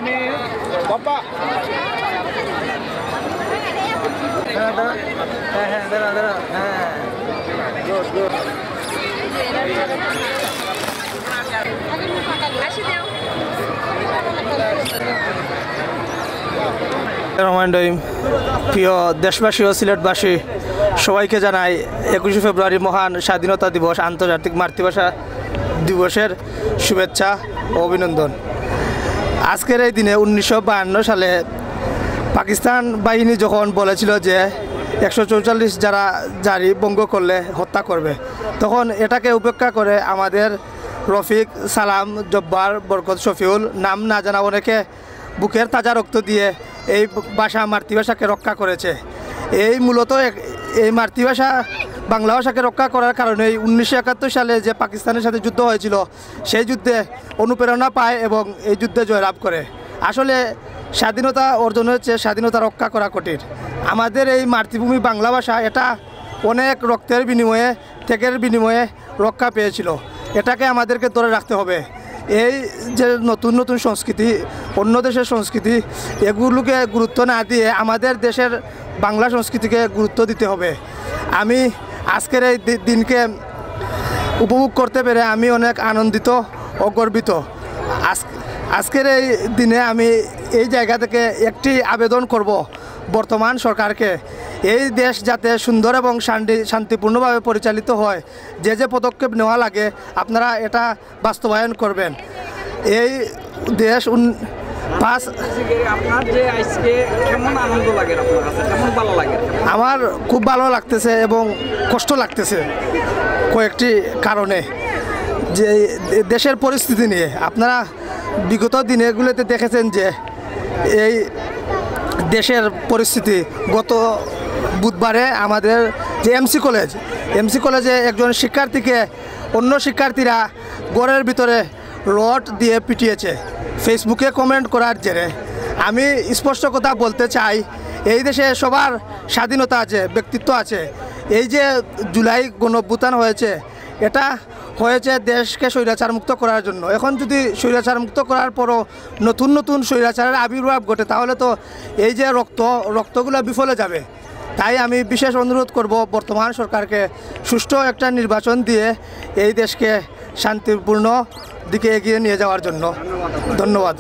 আমি বাবা হ্যাঁ দাঁড়া হ্যাঁ গুড গুড প্রিয় দেশবাসী ও সিলেটবাসী সবাইকে জানাই 21শে ফেব্রুয়ারি মহান স্বাধীনতা দিবস আন্তর্জাতিক মাতৃভাষা দিবসের শুভেচ্ছা ও অভিনন্দন। আজকের এই দিনে 1952 সালে পাকিস্তান বাহিনী যখন বলেছিল যে 144 যারা জারি ভঙ্গ করলে হত্যা করবে, তখন এটাকে উপেক্ষা করে আমাদের রফিক, সালাম, জব্বার, বরকত, শফিউল নাম না জানা অনেকে বুকের তাজা রক্ত দিয়ে এই ভাষা মাতৃভাষাকে রক্ষা করেছে। এই মূলত এই মাতৃভাষা বাংলা ভাষাকে রক্ষা করার কারণে 1971 সালে যে পাকিস্তানের সাথে যুদ্ধ হয়েছিল সেই যুদ্ধে অনুপ্রেরণা পায় এবং এই যুদ্ধে জয়লাভ করে। আসলে স্বাধীনতা অর্জন হচ্ছে, স্বাধীনতা রক্ষা করা কঠিন। আমাদের এই মাতৃভূমি বাংলা ভাষা এটা অনেক রক্তের বিনিময়ে, ত্যাগের বিনিময়ে রক্ষা পেয়েছিল। এটাকে আমাদেরকে ধরে রাখতে হবে। এই যে নতুন নতুন সংস্কৃতি, অন্য দেশের সংস্কৃতি, এগুলোকে গুরুত্ব না দিয়ে আমাদের দেশের বাংলা সংস্কৃতিকে গুরুত্ব দিতে হবে। আমি আজকের এই দিনকে উপভোগ করতে পেরে আমি অনেক আনন্দিত ও গর্বিত। আজকের এই দিনে আমি এই জায়গা থেকে একটি আবেদন করব বর্তমান সরকারকে, এই দেশ যাতে সুন্দর এবং শান্তিপূর্ণভাবে পরিচালিত হয়, যে যে পদক্ষেপ নেওয়া লাগে আপনারা এটা বাস্তবায়ন করবেন। এই দেশ আমার খুব ভালো লাগতেছে এবং কষ্ট লাগতেছে কয়েকটি কারণে। যে দেশের পরিস্থিতি নিয়ে আপনারা বিগত দিনগুলোতে দেখেছেন যে এই দেশের পরিস্থিতি। গত বুধবারে আমাদের যে এমসি কলেজে একজন শিক্ষার্থীকে অন্য শিক্ষার্থীরা ঘরের ভিতরে রড দিয়ে পিটিয়েছে ফেসবুকে কমেন্ট করার জেরে। আমি স্পষ্ট কথা বলতে চাই, এই দেশে সবার স্বাধীনতা আছে, ব্যক্তিত্ব আছে। এই যে জুলাই গণঅভ্যুত্থান হয়েছে, এটা হয়েছে দেশকে স্বৈরাচার মুক্ত করার জন্য। এখন যদি স্বৈরাচার মুক্ত করার পরও নতুন নতুন স্বৈরাচারের আবির্ভাব ঘটে, তাহলে তো এই যে রক্তগুলো বিফলে যাবে। তাই আমি বিশেষ অনুরোধ করব বর্তমান সরকারকে সুষ্ঠু একটা নির্বাচন দিয়ে এই দেশকে শান্তিপূর্ণ দিকে এগিয়ে নিয়ে যাওয়ার জন্য। ধন্যবাদ।